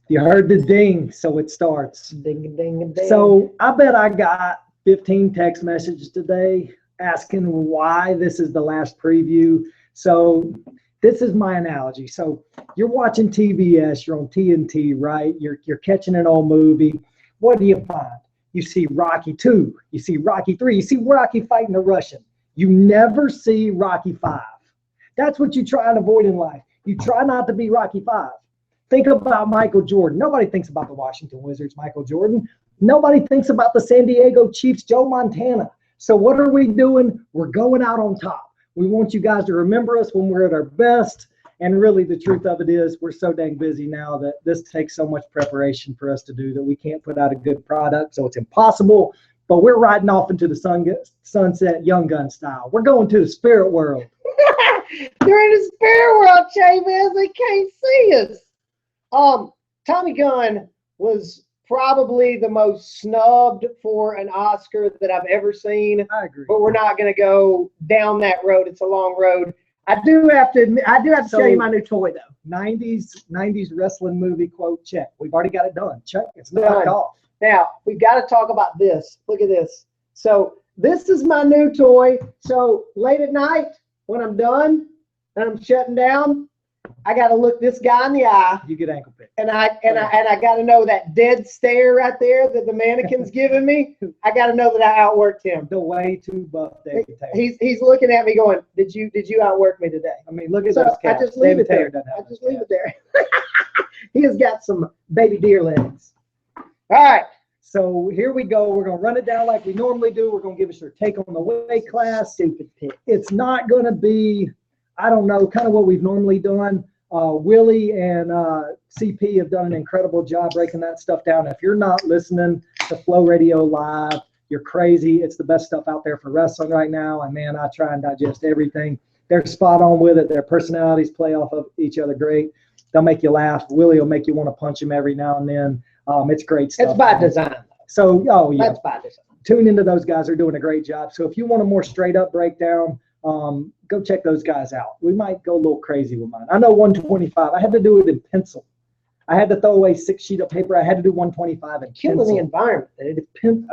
You heard the ding, so it starts. Ding, ding, ding. So I bet I got 15 text messages today asking why this is the last preview. So this is my analogy. So you're watching TBS, you're on TNT, right? You're catching an old movie. What do you find? You see Rocky 2, you see Rocky 3, you see Rocky fighting a Russian. You never see Rocky 5. That's what you try and avoid in life. You try not to be Rocky 5. Think about Michael Jordan. Nobody thinks about the Washington Wizards, Michael Jordan. Nobody thinks about the San Diego Chiefs, Joe Montana. So what are we doing? We're going out on top. We want you guys to remember us when we're at our best. And really the truth of it is we're so dang busy now that this takes so much preparation for us to do that we can't put out a good product. So it's impossible. But we're riding off into the sunset Young Gun style. We're going to the spirit world. They're in the spirit world, Chavez. They can't see us. Tommy Gunn was probably the most snubbed for an Oscar that I've ever seen. I agree. But we're not going to go down that road. It's a long road. I do have to admit, show you my new toy though. 90s wrestling movie quote, check. We've already got it done. Check. It's knocked off. Now, we've got to talk about this. Look at this. So this is my new toy. So late at night when I'm done and I'm shutting down, I got to look this guy in the eye. You get ankle picked. And I got to know that dead stare right there that the mannequin's giving me. I got to know that I outworked him. The way too buff David Taylor. He's looking at me going, "Did you outwork me today?" I mean, look at those cats. I just leave it there. He has got some baby deer legs. All right. So here we go. We're going to run it down like we normally do. We're going to give us your take on the weight class. Stupid pick. It's not going to be, I don't know, kind of what we've normally done. Willie and CP have done an incredible job breaking that stuff down. If you're not listening to Flow Radio Live, you're crazy. It's the best stuff out there for wrestling right now. And, man, I try and digest everything. They're spot on with it. Their personalities play off of each other great. They'll make you laugh. Willie will make you want to punch him every now and then. It's great stuff. It's by design. So, oh, yeah. That's by design. Tune into those guys. They're doing a great job. So if you want a more straight-up breakdown, go check those guys out. We might go a little crazy with mine. I know 125. I had to do it in pencil. I had to throw away 6 sheets of paper. I had to do 125 in killing pencil. the environment.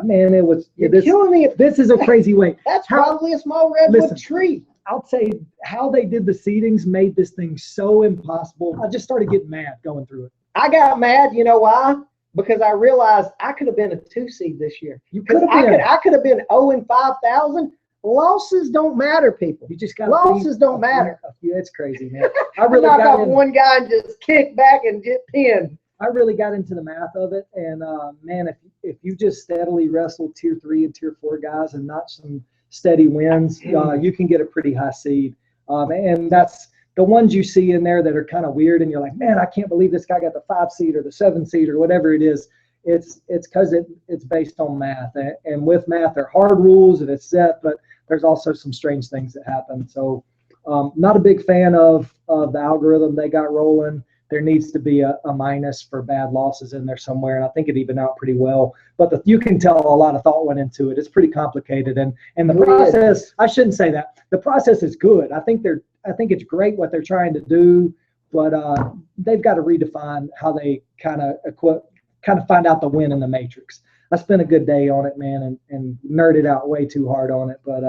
Man, it was. Killing me. This is a crazy weight. That's probably a small redwood tree. I'll say how they did the seedings made this thing so impossible. I just started getting mad going through it. I got mad. You know why? Because I realized I could have been a 2 seed this year. You could have been. I could have been 0-5,000. Losses don't matter, people. You just got losses don't matter. Yeah, it's crazy, man. I really knock off one guy and just kick back and get pinned. I really got into the math of it, and man, if you just steadily wrestle tier 3 and tier 4 guys and not some steady wins, you can get a pretty high seed. And that's the ones you see in there that are kind of weird, and you're like, man, I can't believe this guy got the 5 seed or the 7 seed or whatever it is. It's because it's based on math, and with math, they're hard rules and it's set, but there's also some strange things that happen. So, not a big fan of the algorithm they got rolling. There needs to be a minus for bad losses in there somewhere, and I think it evened out pretty well. But you can tell a lot of thought went into it. It's pretty complicated, and the process. I shouldn't say that. The process is good. I think it's great what they're trying to do, but they've got to redefine how they kind of find out the win in the matrix. I spent a good day on it, man, and nerded out way too hard on it. But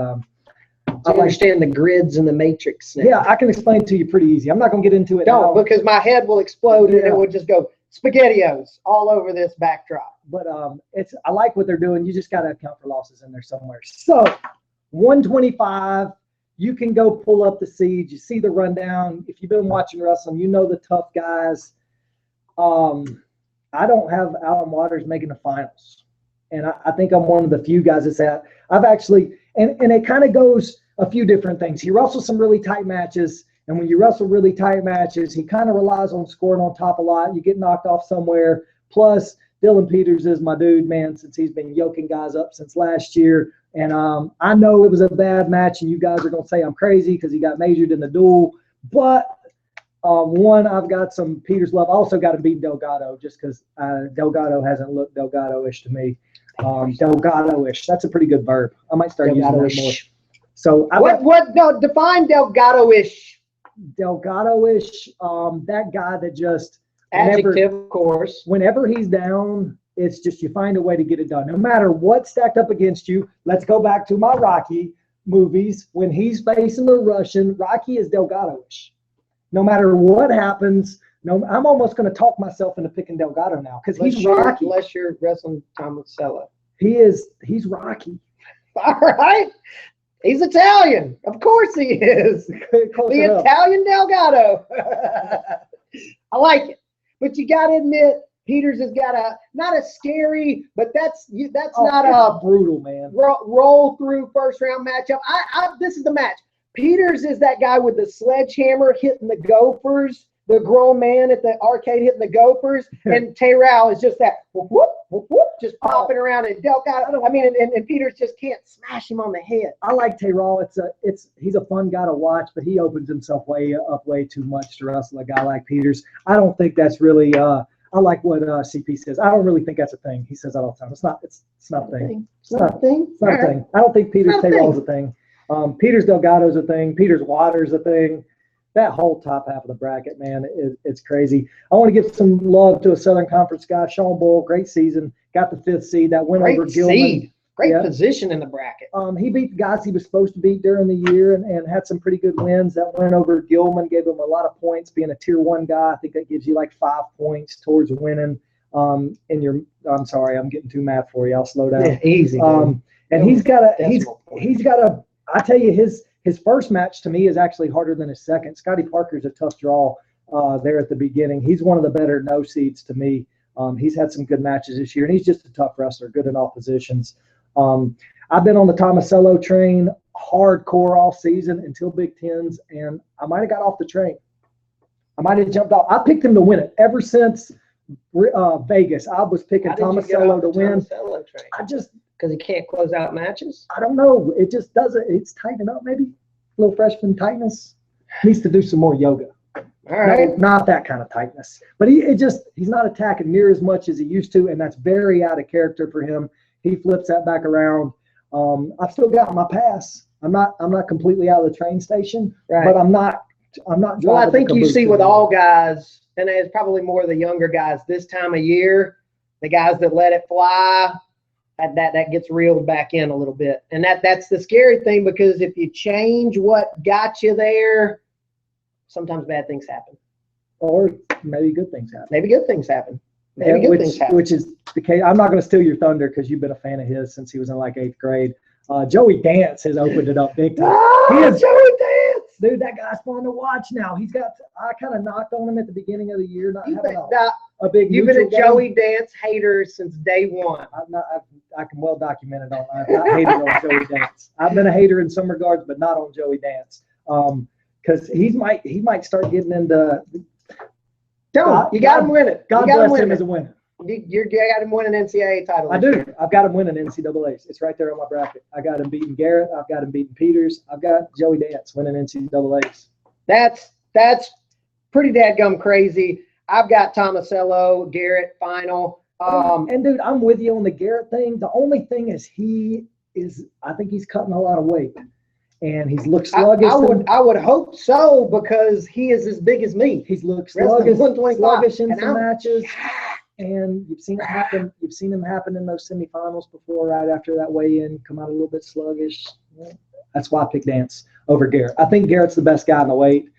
I understand the grids and the matrix now. Yeah, I can explain it to you pretty easy. I'm not going to get into it now. Because my head will explode and it will just go SpaghettiOs all over this backdrop. But I like what they're doing. You just got to account for losses in there somewhere. So 125, you can go pull up the seeds. You see the rundown. If you've been watching wrestling, you know the tough guys. I don't have Alan Waters making the finals. And I think I'm one of the few guys that say I've actually, and it kind of goes a few different things. He wrestles some really tight matches. And when you wrestle really tight matches, he kind of relies on scoring on top a lot. You get knocked off somewhere. Plus, Dylan Peters is my dude, man, since he's been yoking guys up since last year. And I know it was a bad match, and you guys are going to say I'm crazy because he got measured in the duel. But I've got some Peters love. I also got to beat Delgado just because Delgado hasn't looked Delgado-ish to me. Delgado-ish. That's a pretty good verb. I might start using that more. So define Delgado-ish. Delgado-ish, that guy that just Adjective, of course. Whenever he's down, it's just you find a way to get it done. No matter what's stacked up against you. Let's go back to my Rocky movies. When he's facing the Russian, Rocky is Delgado-ish. No matter what happens, I'm almost going to talk myself into picking Delgado now because he's Rocky. Unless you're wrestling Tomasello. He's Rocky. All right. He's Italian. Of course he is. The Italian Delgado. I like it. But you got to admit, Peters has got not a scary, but that's not a brutal, man. Roll through first round matchup. This is the match. Peters is that guy with the sledgehammer hitting the Gophers, the grown man at the arcade hitting the Gophers, and Terrell is just that whoop, whoop, whoop, whoop, just popping around and Delgado. I mean, and Peters just can't smash him on the head. I like Terrell. He's a fun guy to watch, but he opens himself way too much to wrestle a guy like Peters. I don't think that's really. I like what CP says. I don't really think that's a thing. He says that all the time. It's not a thing. It's not a thing. I don't think Peters Terrell's a thing. Peters Delgado's a thing. Peters Waters a thing. That whole top half of the bracket, man, it's crazy. I want to give some love to a Southern Conference guy, Sean Bull. Great season. Got the 5th seed. That win over Gilman. Great position in the bracket. He beat the guys he was supposed to beat during the year and had some pretty good wins. That win over Gilman gave him a lot of points. Being a Tier 1 guy, I think that gives you like 5 points towards winning. I'm sorry, I'm getting too mad for you. I'll slow down. Yeah, easy. And he's got a. I tell you, his first match to me is actually harder than his second. Scotty Parker's a tough draw there at the beginning. He's one of the better no seeds to me. He's had some good matches this year, and he's just a tough wrestler, good in all positions. I've been on the Tomasello train hardcore all season until Big Tens, and I might have got off the train. I might have jumped off. I picked him to win it ever since Vegas. I was picking Tomasello to win. I just because he can't close out matches. I don't know. It just doesn't. It's tightening up. Maybe a little freshman tightness. Needs to do some more yoga. All right. Not that kind of tightness, but he's not attacking near as much as he used to, and that's very out of character for him. He flips that back around. I've still got my pass. I'm not completely out of the train station, but I'm not. Well, I think you see with all guys, and it's probably more the younger guys this time of year, the guys that let it fly, that gets reeled back in a little bit, and that's the scary thing because if you change what got you there, sometimes bad things happen, or maybe good things happen. Which is the case. I'm not going to steal your thunder because you've been a fan of his since he was in like 8th grade. Joey Dance has opened it up big time. Joey Dance, dude, that guy's fun to watch now. I kind of knocked on him at the beginning of the year, not having a big. You've been a Joey Dance hater since day one. I can well document it on. I've not hated on Joey Dance. I've been a hater in some regards, but not on Joey Dance. Because he might start getting into. You got him winning. God bless him as a winner. You got him winning NCAA title. I do. I've got him winning NCAAs. It's right there on my bracket. I got him beating Garrett. I've got him beating Peters. I've got Joey Dance winning NCAAs. That's pretty dadgum crazy. I've got Tomasello, Garrett, final. And dude, I'm with you on the Garrett thing. The only thing is I think he's cutting a lot of weight. And he's looked sluggish. I would hope so because he is as big as me. He's looked sluggish in some matches. And you've seen it happen. You've seen him happen in those semifinals before, right after that weigh-in, come out a little bit sluggish. That's why I picked Dance over Garrett. I think Garrett's the best guy in the weight.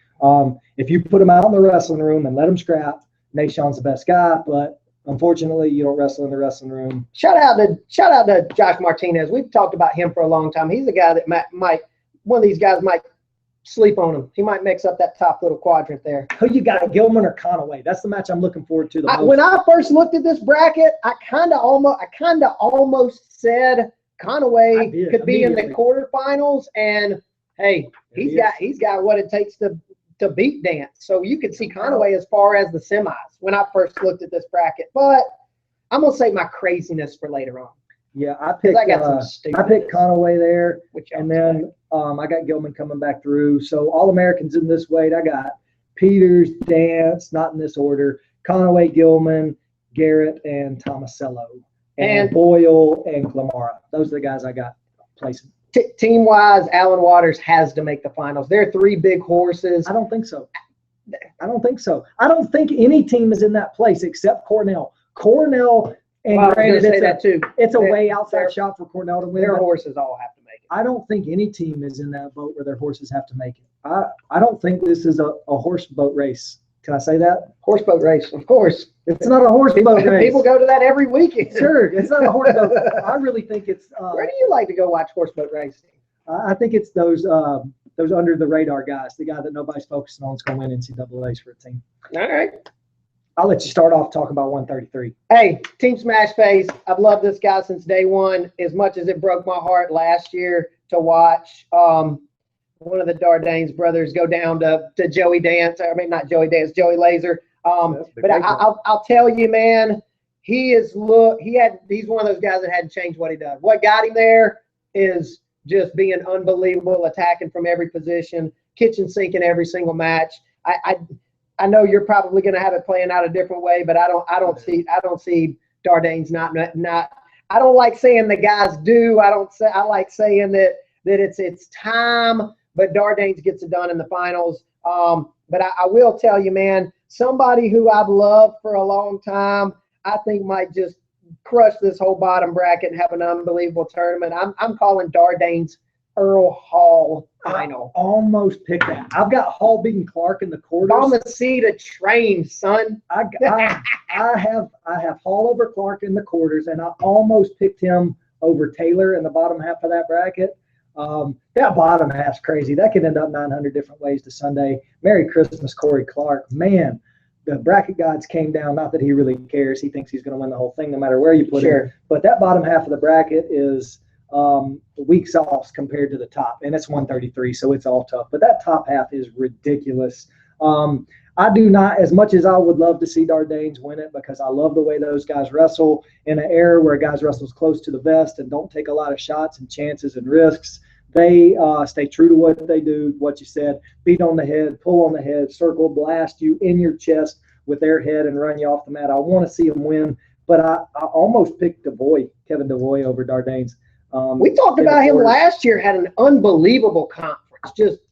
If you put him out in the wrestling room and let him scrap, Nashon's the best guy. But unfortunately, you don't wrestle in the wrestling room. Shout out to Josh Martinez. We've talked about him for a long time. He's a guy that might one of these guys might sleep on him. He might mix up that top little quadrant there. Who you got, Gilman or Conaway? That's the match I'm looking forward to the most. When I first looked at this bracket, I kind of almost said Conaway could be in the quarterfinals. And hey, he's got what it takes to beat Dance. So you could see Conaway as far as the semis when I first looked at this bracket. But I'm gonna save my craziness for later on. Yeah, I picked Conaway there, and then I got Gilman coming back through. So all Americans in this weight, I got Peters, Dance, not in this order, Conaway, Gilman, Garrett, and Tomasello, and Boyle and Clamara. Those are the guys I got placing. Team-wise, Alan Waters has to make the finals. They're 3 big horses. I don't think so. I don't think so. I don't think any team is in that place except Cornell. Cornell, and Well, I was granted, gonna say that too. it's a way outside shot for Cornell to win. Their horses all have to make it. I don't think any team is in that boat where their horses have to make it. I don't think this is a horse boat race. Can I say that? Horse boat race, of course. It's not a horse boat race. People go to that every weekend. Sure, it's not a horse boat. I really think it's. Where do you like to go watch horse boat racing? I think it's those under the radar guys, the guy that nobody's focusing on is going to win NCAAs for a team. All right. I'll let you start off talking about 133. Hey, Team Smash Face. I've loved this guy since day one. As much as it broke my heart last year to watch one of the Dardanes brothers go down to Joey Dance. I mean, not Joey Dance, Joey Laser. But I'll tell you, man, he's one of those guys that hadn't changed what he does. What got him there is just being unbelievable, attacking from every position, kitchen sink in every single match. I know you're probably going to have it playing out a different way, but I don't see Dardanes not. I don't like saying the guys do. I like saying that it's time, but Dardanes gets it done in the finals. But I will tell you, man, somebody who I've loved for a long time, I think might just crush this whole bottom bracket and have an unbelievable tournament. I'm calling Dardanes Earl Hall final. I almost picked that. I've got Hall beating Clark in the quarters. Bombacita train, son. I have Hall over Clark in the quarters, and I almost picked him over Taylor in the bottom half of that bracket. That bottom half's crazy. That could end up 900 different ways to Sunday. Merry Christmas, Corey Clark. Man, the bracket gods came down. Not that he really cares. He thinks he's going to win the whole thing no matter where you put him. But that bottom half of the bracket is weak sauce compared to the top. And it's 133, so it's all tough. But that top half is ridiculous. I do not, as much as I would love to see Dardanes win it, because I love the way those guys wrestle in an era where guys wrestle close to the vest and don't take a lot of shots and chances and risks. They stay true to what they do, what you said, beat on the head, pull on the head, circle, blast you in your chest with their head and run you off the mat. I want to see them win, but I almost picked Kevin DeVoy over Dardanes. We talked about him last year, had an unbelievable conference.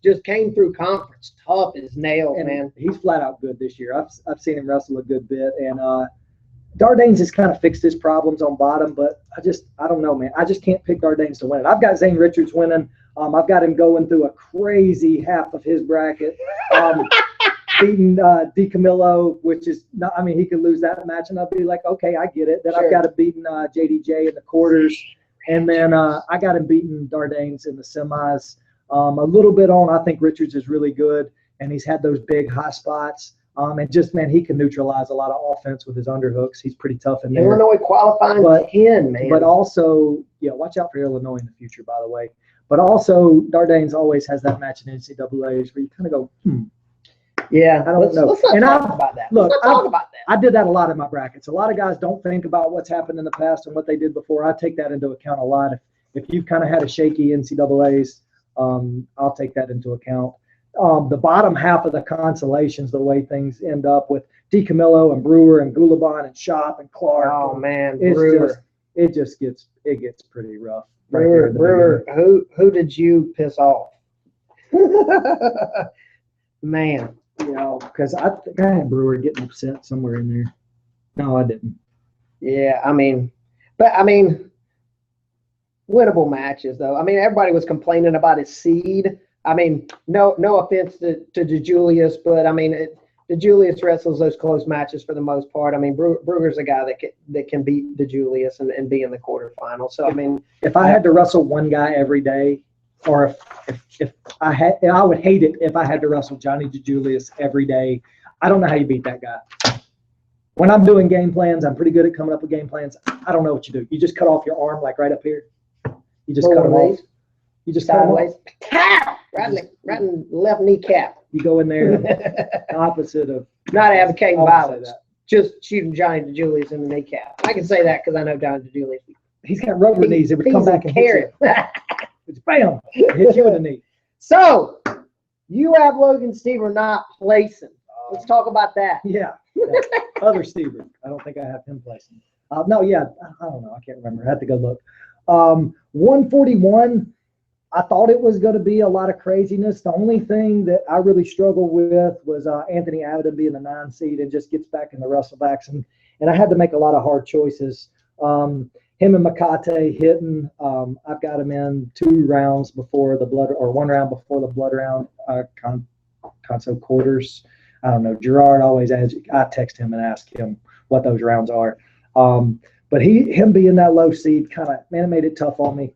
Just came through conference tough as nails, and man. He's flat out good this year. I've seen him wrestle a good bit, and Dardanes has kind of fixed his problems on bottom, but I don't know, man. I just can't pick Dardanes to win it. I've got Zane Richards winning. I've got him going through a crazy half of his bracket, beating DiCamillo, which is not. I mean, he could lose that match, and I'll be like, okay, I get it. Then I've got him beating JDJ in the quarters, and then I got him beating Dardanes in the semis. A little bit on, I think Richards is really good, and he's had those big high spots. And just, man, he can neutralize a lot of offense with his underhooks. He's pretty tough in there. Illinois qualifying 10, man. But also, watch out for Illinois in the future, by the way. But also, Dardanes always has that match in NCAAs where you kind of go, Yeah, I don't know. Let's not talk about that. Look, let's not talk about that. I did that a lot in my brackets. A lot of guys don't think about what's happened in the past and what they did before. I take that into account a lot. If you've kind of had a shaky NCAAs, I'll take that into account. The bottom half of the consolations, the way things end up with DiCamillo and Brewer and Gulabon and Shop and Clark. Oh man, Brewer. It gets pretty rough. Brewer, who did you piss off? Man. Because I think I had Brewer getting upset somewhere in there. No, I didn't. Yeah, winnable matches, though. I mean, everybody was complaining about his seed. I mean, no offense to DeJulius, but I mean, DeJulius wrestles those close matches for the most part. I mean, Brewer's a guy that can beat DeJulius and be in the quarterfinals. So I mean, if I had to wrestle one guy every day, or if I would hate it if I had to wrestle Johnny DeJulius every day. I don't know how you beat that guy. When I'm doing game plans, I'm pretty good at coming up with game plans. I don't know what you do. You just cut off your arm, like right up here. You just cut them off. You just cut them off. Right in left kneecap. You go in there, opposite of. Not advocating violence. Just shooting Johnny DeJulius in the kneecap. I can say that because I know Johnny DeJulius. He's got rubber knees. It would come back and hit you. It's bam. Hit you in the knee. So, you have Logan Stever not placing. Let's talk about that. Yeah. Other Stever. I don't think I have him placing. I don't know. I can't remember. I have to go look. 141. I thought it was going to be a lot of craziness. The only thing that I really struggled with was Anthony Abbott being the 9 seed and just gets back in the wrestlebacks. And I had to make a lot of hard choices. Him and Makate hitting, I've got him in 2 rounds before the blood, or 1 round before the blood round, console quarters. I don't know. Gerard always adds, I text him and ask him what those rounds are. But him being that low seed it made it tough on me.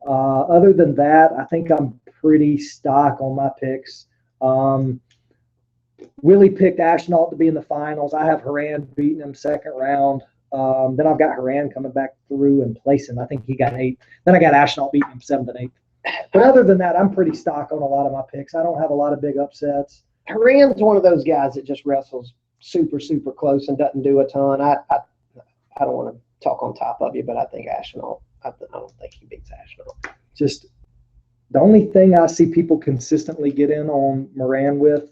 Other than that, I think I'm pretty stock on my picks. Willie picked Ashnault to be in the finals. I have Haran beating him 2nd round. Then I've got Haran coming back through and placing. I think he got 8th. Then I got Ashnault beating him 7th and 8th. But other than that, I'm pretty stock on a lot of my picks. I don't have a lot of big upsets. Haran's one of those guys that just wrestles super, super close and doesn't do a ton. I don't want to talk on top of you, but I think Ashnault, I don't think he beats Ashnault. Just the only thing I see people consistently get in on Haran with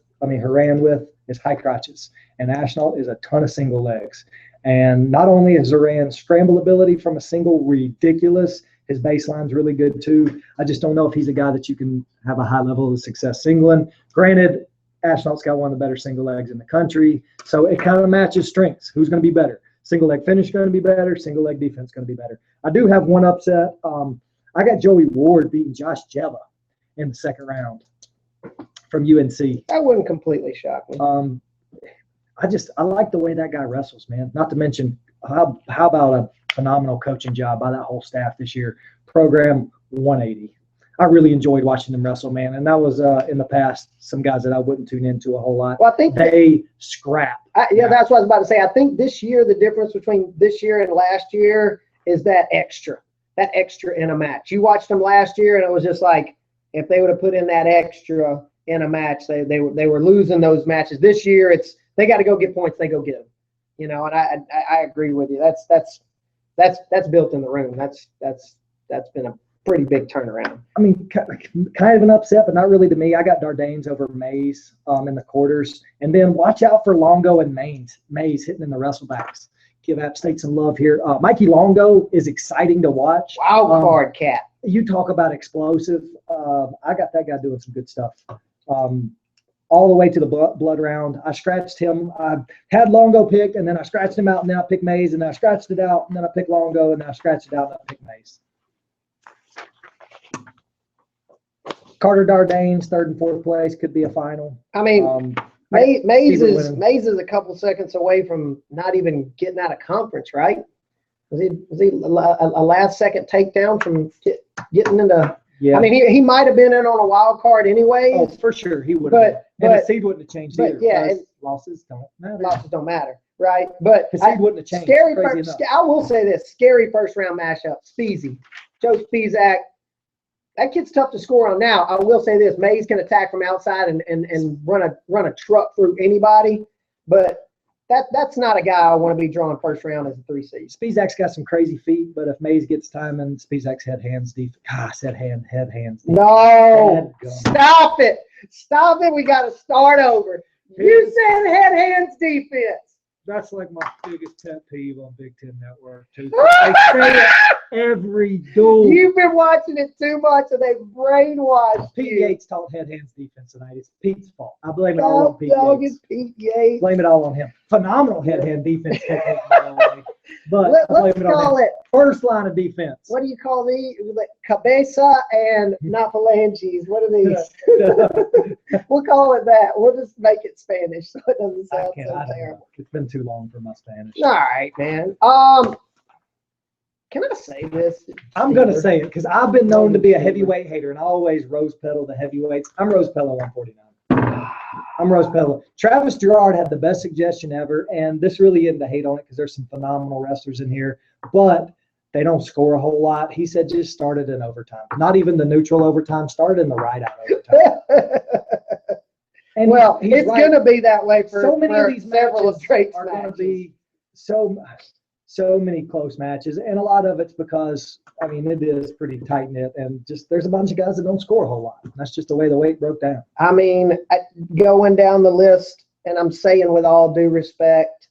is high crotches. And Ashnault is a ton of single legs. And not only is Haran's scramble ability from a single ridiculous, his baseline's really good too. I just don't know if he's a guy that you can have a high level of success singling. Granted, Ashnault's got one of the better single legs in the country. So it kind of matches strengths. Who's going to be better? Single leg finish going to be better. Single leg defense going to be better. I do have one upset. I got Joey Ward beating Josh Jella in the 2nd round from UNC. That wouldn't completely shock me. I like the way that guy wrestles, man. Not to mention, how about a phenomenal coaching job by that whole staff this year. Program 180. I really enjoyed watching them wrestle, man. And that was in the past some guys that I wouldn't tune into a whole lot. Well, I think they scrap. That's what I was about to say. I think this year, the difference between this year and last year is that extra in a match. You watched them last year, and it was just like, if they would have put in that extra in a match, they were losing those matches. This year, they got to go get points. They go get them, And I agree with you. That's built in the room. That's been a pretty big turnaround. I mean, kind of an upset, but not really to me. I got Dardanes over Mays in the quarters. And then watch out for Longo and Mays hitting in the wrestlebacks. Give App State some love here. Mikey Longo is exciting to watch. Wild card cat. You talk about explosive. I got that guy doing some good stuff. All the way to the blood round. I scratched him. I had Longo picked, and then I scratched him out, and then I picked Mays, and then I scratched it out, and then I picked Longo, and then I scratched it out, and I picked Mays. Carter Dardanes, 3rd and 4th place, could be a final. I mean, Mays is a couple seconds away from not even getting out of conference, right? Was he a last-second takedown from getting into? Yeah. I mean, he might have been in on a wild card anyway. Oh, for sure, he would have. And the seed wouldn't have changed either. Yeah, losses don't matter. Losses don't matter, right? But the seed wouldn't have changed. I will say this: scary 1st-round matchup. Speezy, Joe Spizak. That kid's tough to score on now. I will say this: Mays can attack from outside and run a truck through anybody, but that's not a guy I want to be drawing 1st round as a 3 seed. Spizak's got some crazy feet, but if Mays gets time and Spizak's head hands defense, I said head hands. No, stop it! We got to start over. You said head hands defense. That's like my biggest pet peeve on Big Ten Network, too. They say it every duel. You've been watching it too much, and they brainwashed Pete Yates taught head hands defense tonight. It's Pete's fault. I blame it all on Pete Yates. Pete Yates. Blame it all on him. Phenomenal head hand defense technique, by the way. But let's call it 1st line of defense. What do you call these? Cabeza and not phalanges. What are these? We'll call it that. We'll just make it Spanish so it doesn't sound so terrible. It's been too long for my Spanish. All right, man. Can I say this? I'm going to say it because I've been known to be a heavyweight hater, and I always rose pedal the heavyweights. I'm rose pedal 149. I'm rose pedal. Travis Gerard had the best suggestion ever, and this really isn't to hate on it because there's some phenomenal wrestlers in here, but they don't score a whole lot. He said just start it in overtime. Not even the neutral overtime. Start in the right-out overtime. And well, it's right. Going to be that way for so many of these several of Drake's are going to be so many close matches, and a lot of it's because it is pretty tight knit, and just there's a bunch of guys that don't score a whole lot. That's just the way the weight broke down. Going down the list, and I'm saying with all due respect,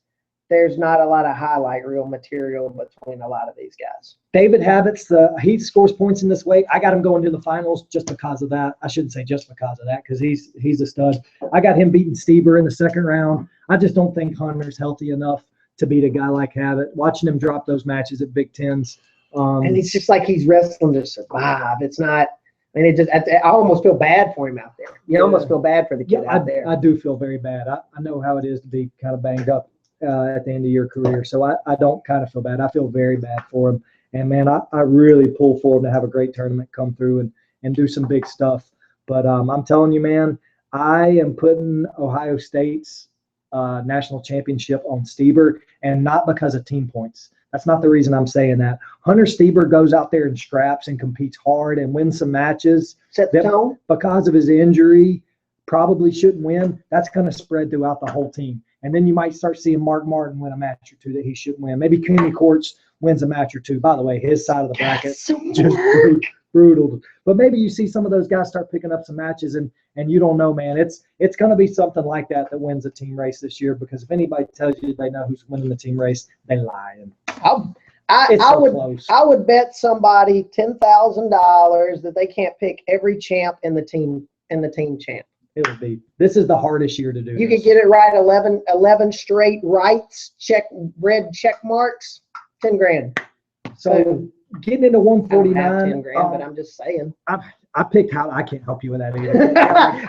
there's not a lot of highlight reel material between a lot of these guys. David Habits, he scores points in this weight. I got him going to the finals just because of that. I shouldn't say just because of that because he's a stud. I got him beating Stieber in the second round. I just don't think Hunter's healthy enough to beat a guy like Habit. Watching him drop those matches at Big Tens. And it's just like he's wrestling to survive. It's not – I mean, I almost feel bad for him out there. You almost feel bad for the kid out there. I do feel very bad. I know how it is to be kind of banged up at the end of your career. So I don't kind of feel bad. I feel very bad for him. And, man, I really pull for him to have a great tournament come through and do some big stuff. But I'm telling you, man, I am putting Ohio State's national championship on Stieber, and not because of team points. That's not the reason I'm saying that. Hunter Stieber goes out there and scraps and competes hard and wins some matches. Set the tone. Because of his injury, probably shouldn't win. That's going to spread throughout the whole team. And then you might start seeing Mark Martin win a match or two that he shouldn't win. Maybe Cooney Courts wins a match or two. By the way, his side of the bracket just brutal. But maybe you see some of those guys start picking up some matches, and you don't know, man. It's going to be something like that wins a team race this year, because if anybody tells you they know who's winning the team race, they lie. I would bet somebody $10,000 that they can't pick every champ in the team champ. It would be. This is the hardest year to do. You could get it right 11 straight rights, red check marks, 10 grand. So getting into 149. I don't have 10 grand, but I'm just saying. I picked how I can't help you with that either.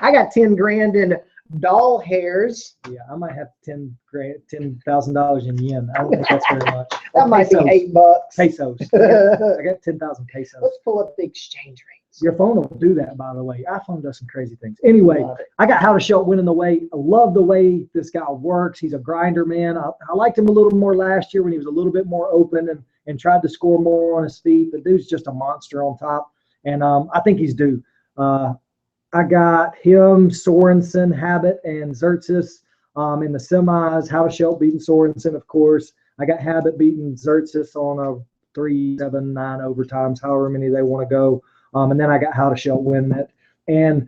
I got 10 grand in doll hairs. Yeah, I might have $10,000 in yen. I don't think that's very much. That might be $8. Pesos. I got 10,000 pesos. Let's pull up the exchange rates. Your phone will do that, by the way. iPhone does some crazy things. Anyway, I got How to Show winning the weight. I love the way this guy works. He's a grinder, man. I liked him a little more last year when he was a little bit more open and tried to score more on his feet. The dude's just a monster on top, and I think he's due. I got him, Sorensen, Habit, and Xerxes in the semis. How to Show beating Sorensen, of course. I got Habit beating Xerxes on a 3-7-9 overtimes, however many they want to go. And then I got How to Show win it. And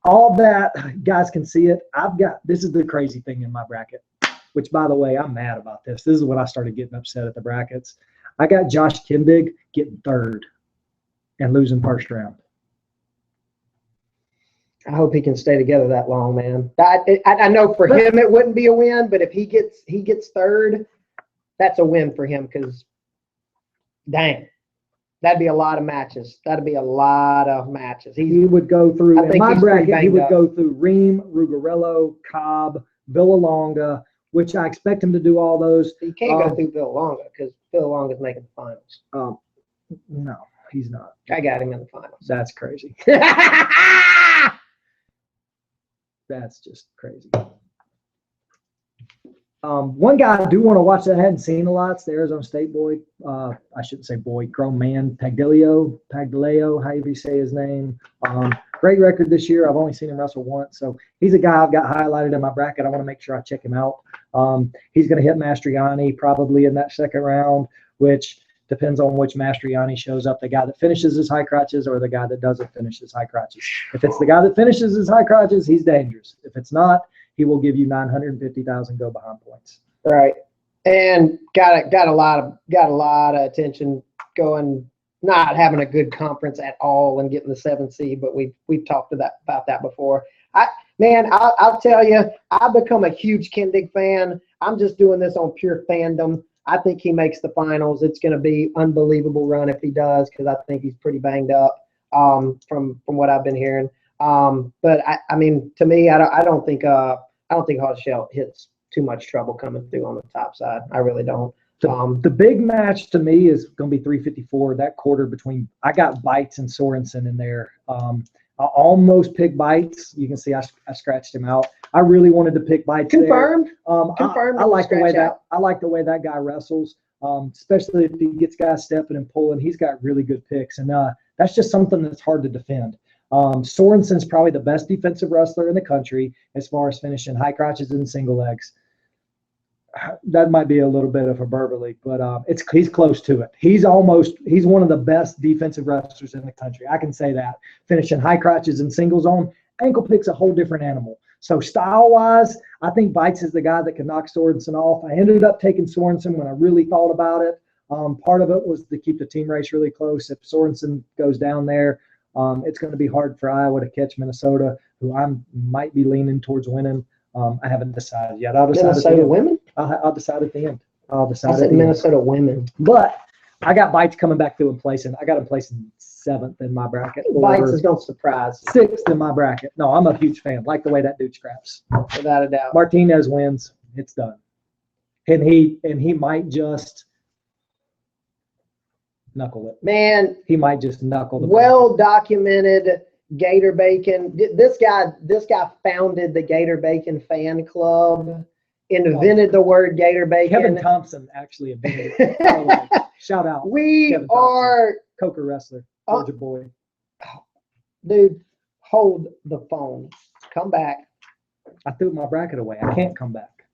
all that, guys can see it. This is the crazy thing in my bracket, which, by the way, I'm mad about this. This is when I started getting upset at the brackets. I got Josh Kindig getting third and losing first round. I hope he can stay together that long, man. I know for him it wouldn't be a win, but if he gets third, that's a win for him, because, dang. That'd be a lot of matches. He would go through, in my bracket, he would go through Ream, Rugarello, Cobb, Villalonga, which I expect him to do all those. You can't go through Villalonga, because Villalonga's making the finals. No, he's not. I got him in the finals. That's crazy. That's just crazy. One guy I do want to watch that I hadn't seen a lot is the Arizona State boy. I shouldn't say boy, grown man, Pagdilio, however you say his name. Great record this year. I've only seen him wrestle once. So he's a guy I've got highlighted in my bracket. I want to make sure I check him out. He's going to hit Mastriani probably in that second round, which depends on which Mastriani shows up, the guy that finishes his high crotches or the guy that doesn't finish his high crotches. If it's the guy that finishes his high crotches, he's dangerous. If it's not, he will give you 950,000 go behind points. Right, and got a lot of attention going. Not having a good conference at all and getting the 7th seed, but we've talked about that before. I'll tell you, I've become a huge Kindig fan. I'm just doing this on pure fandom. I think he makes the finals. It's going to be unbelievable run if he does, because I think he's pretty banged up from what I've been hearing. But I mean, to me, I don't think Hochschild hits too much trouble coming through on the top side. I really don't. The big match to me is going to be 354. That quarter between, I got Bites and Sorensen in there. I almost picked Bites. You can see I scratched him out. I really wanted to pick Bites. Confirmed. Confirmed. I like the way that guy wrestles, especially if he gets guys stepping and pulling. He's got really good picks, and that's just something that's hard to defend. Sorensen's probably the best defensive wrestler in the country as far as finishing high crotches and single legs. That might be a little bit of hyperbole, but he's close to it. He's one of the best defensive wrestlers in the country. I can say that. Finishing high crotches and singles on Ankle pick's a whole different animal. So style-wise, I think Bites is the guy that can knock Sorensen off. I ended up taking Sorensen when I really thought about it. Part of it was to keep the team race really close. If Sorensen goes down there, it's going to be hard for Iowa to catch Minnesota, who I might be leaning towards winning. I haven't decided yet. I'll decide Minnesota women? I'll decide at the end. I said Minnesota women. But I got Bites coming back through and placing. I got him placing 7th in my bracket. Bites is no surprise. 6th in my bracket. No, I'm a huge fan. Like the way that dude scraps. Without a doubt. Martinez wins. It's done. And he might just knuckle it. Man, he might just knuckle the well documented Gator Bacon. This guy founded the Gator Bacon fan club. Invented the word Gator Bacon. Kevin Thompson actually invented it. Shout out. We are Coker wrestler, Georgia boy. Dude, hold the phone. Come back. I threw my bracket away. I can't come back.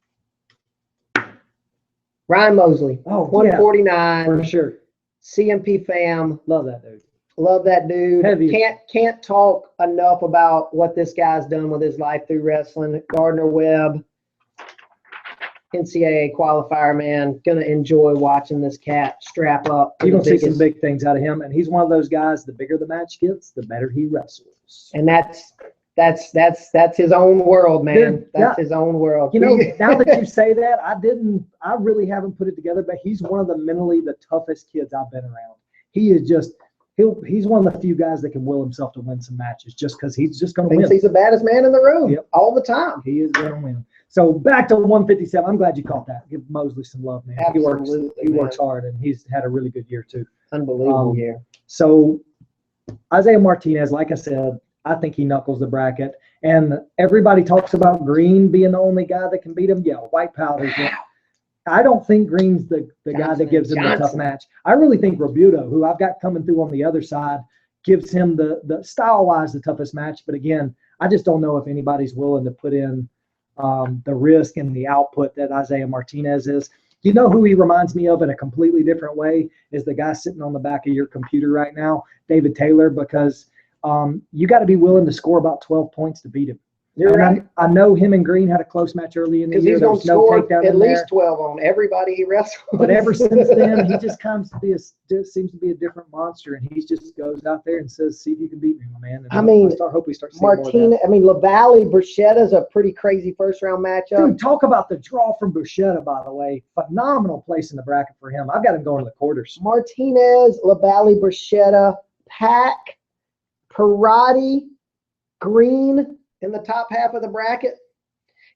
Ryan Mosley. 149. Yeah, for sure. CMP fam. Love that dude. Love that dude. Heavy. Can't talk enough about what this guy's done with his life through wrestling. Gardner Webb. NCAA qualifier, man. Gonna enjoy watching this cat strap up. You're gonna see some big things out of him, and he's one of those guys. The bigger the match gets, the better he wrestles. And that's his own world, man. That's his own world. You know, now that you say that, I really haven't put it together, but he's one of the mentally the toughest kids I've been around. He is just he's one of the few guys that can will himself to win some matches just because he's just gonna win. He's the baddest man in the room all the time. He is gonna win. So back to 157. I'm glad you caught that. Give Mosley some love, man. Absolutely, he works hard, and he's had a really good year too. Unbelievable year. So Isaiah Martinez, like I said, I think he knuckles the bracket. And everybody talks about Green being the only guy that can beat him. Yeah, white powder. I don't think Green's the guy that gives him the tough match. I really think Robuto, who I've got coming through on the other side, gives him the style-wise the toughest match. But again, I just don't know if anybody's willing to put in the risk and the output that Isaiah Martinez is. You know who he reminds me of in a completely different way is the guy sitting on the back of your computer right now, David Taylor, because you got to be willing to score about 12 points to beat him. You're right. I know him and Green had a close match early in the year. He's going to score at least 12 on everybody he wrestles. But ever since then, he just seems to be a different monster, and he just goes out there and says, "See if you can beat me, my man." And I hope we start seeing Martinez. LaValle Bruschetta is a pretty crazy first-round matchup. Dude, talk about the draw from Bruschetta, by the way. Phenomenal place in the bracket for him. I've got him going to the quarters. Martinez, LaValle Bruschetta, Pack, Parati, Green in the top half of the bracket.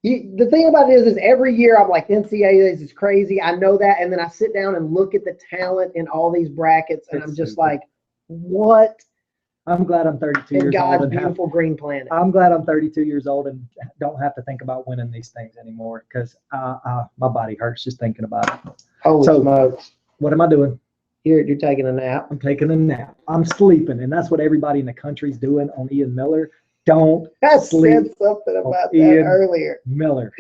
The thing about it is every year I'm like, NCAA is crazy. I know that. And then I sit down and look at the talent in all these brackets, and I'm just like, what? I'm glad I'm 32 years old. God's beautiful green planet. I'm glad I'm 32 years old and don't have to think about winning these things anymore because my body hurts just thinking about it. Holy smokes. What am I doing? You're taking a nap. I'm taking a nap. I'm sleeping, and that's what everybody in the country's doing on Ian Miller. Don't sleep. I said something about that earlier. Miller.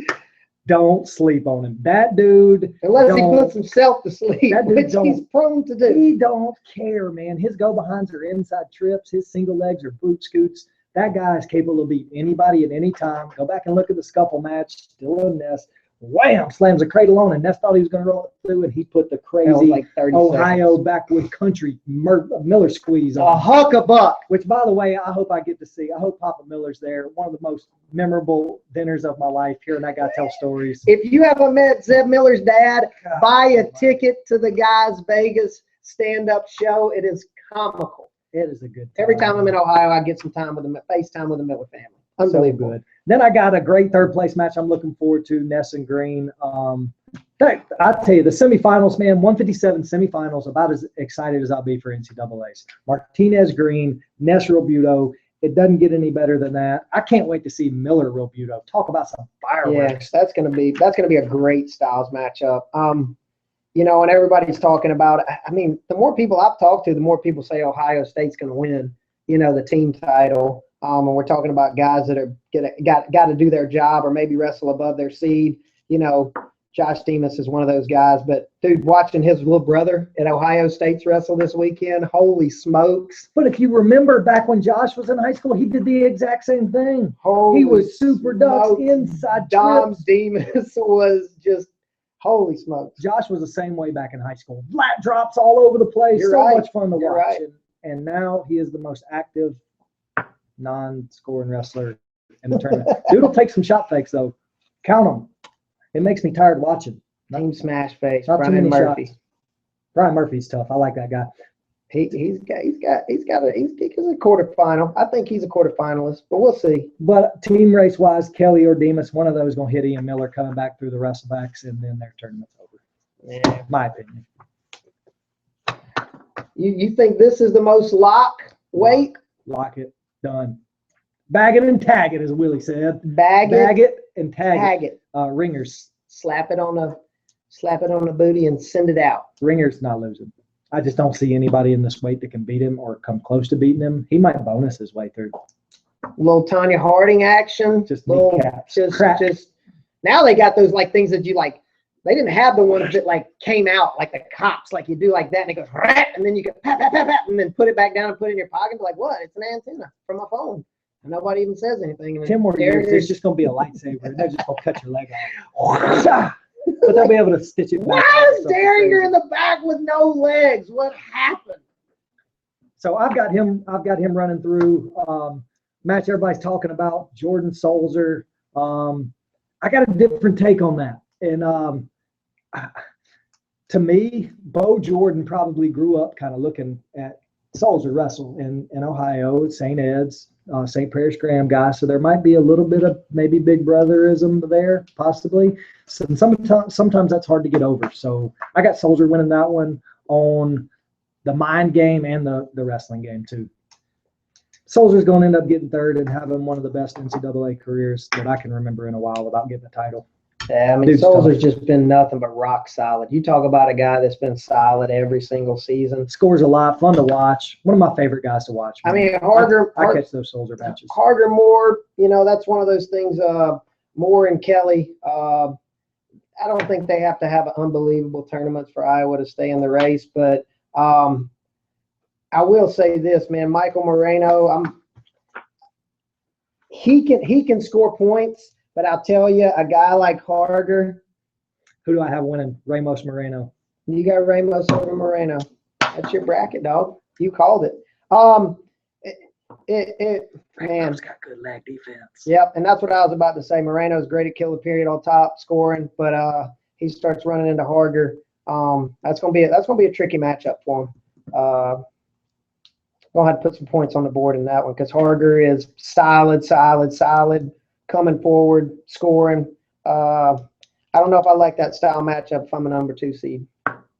Don't sleep on him. That dude. Unless he puts himself to sleep, which he's prone to do. He don't care, man. His go-behinds are inside trips. His single legs are boot scoots. That guy is capable of beating anybody at any time. Go back and look at the scuffle match. Still in Ness. Wham! Slams a cradle on, and Ness thought he was going to roll it through, and he put the crazy Ohio backwood country Miller squeeze on. A huck-a-buck. Which, by the way, I hope I get to see. I hope Papa Miller's there. One of the most memorable dinners of my life, hearing that guy tell stories. If you haven't met Zeb Miller's dad, buy a ticket to the Guys Vegas stand-up show. It is comical. It is a good time. Every time I'm in Ohio, I get some time with the FaceTime with the Miller family. Unbelievable. So good. Then I got a great third place match I'm looking forward to, Ness and Green. I tell you, the semifinals, man, 157 semifinals, about as excited as I'll be for NCAAs. Martinez Green, Ness Robuto. It doesn't get any better than that. I can't wait to see Miller Robuto. Talk about some fireworks. Yeah, that's gonna be a great styles matchup. And everybody's talking about it. I mean, the more people I've talked to, the more people say Ohio State's gonna win, the team title. And we're talking about guys that are got to do their job or maybe wrestle above their seed. Josh Demas is one of those guys. But, dude, watching his little brother at Ohio State's wrestle this weekend, holy smokes. But if you remember back when Josh was in high school, he did the exact same thing. Holy He was super ducks, smokes. inside Dom trips. Demas was just holy smokes. Josh was the same way back in high school. Flat drops all over the place. You're so right. much fun to You're watch. right. And now he is the most active non-scoring wrestler in the tournament. Dude will take some shot fakes, though. Count them. It makes me tired watching. Team smash face. Not too Brian many Murphy. shots. Brian Murphy's tough. I like that guy. He's a quarterfinal. I think he's a quarterfinalist, but we'll see. But team race wise, Kelly or Demas, one of those going to hit Ian Miller coming back through the wrestlebacks, and then their tournament's over. Yeah. My opinion. You think this is the most lock weight? Lock it. Done. Bag it and tag it, as Willie said. Bag it and tag it. Ringers. Slap it on the booty and send it out. Ringer's not losing. I just don't see anybody in this weight that can beat him or come close to beating him. He might bonus his way through. Little Tanya Harding action. Just little, kneecaps. just now they got those like things that you like. They didn't have the ones that like came out like the cops, like you do like that and it goes and then you go pat, pat, pat, pat, and then put it back down and put it in your pocket and be like, what? It's an antenna from my phone. And nobody even says anything. And 10 more years, there's just going to be a lightsaber. And they're just going to cut your leg off. But they'll be able to stitch it back. Why is Derringer in the back with no legs? What happened? So I've got him running through match everybody's talking about, Jordan Solzer. I got a different take on that. And to me, Bo Jordan probably grew up kind of looking at Solzer wrestle in Ohio, St. Ed's, St. Parish Graham guy. So there might be a little bit of maybe big brotherism there, possibly. So sometimes that's hard to get over. So I got Solzer winning that one on the mind game and the wrestling game too. Solzer's going to end up getting third and having one of the best NCAA careers that I can remember in a while without getting a title. Yeah, I mean, Solzer's just been nothing but rock solid. You talk about a guy that's been solid every single season. Scores a lot, fun to watch. One of my favorite guys to watch. Man. I mean, I catch those Solzer matches. Harder, Moore, that's one of those things. Moore and Kelly, I don't think they have to have an unbelievable tournaments for Iowa to stay in the race. But I will say this, man, Michael Moreno, he can score points. But I'll tell you, a guy like Harger. Who do I have winning? Ramos Moreno. You got Ramos over Moreno. That's your bracket, dog. You called it. Ramos got good leg defense. Yep, and that's what I was about to say. Moreno's great at kill the period on top, scoring, but he starts running into Harger. That's gonna be a tricky matchup for him. Gonna have to put some points on the board in that one because Harger is solid. Coming forward, scoring. I don't know if I like that style matchup if I'm a number 2 seed.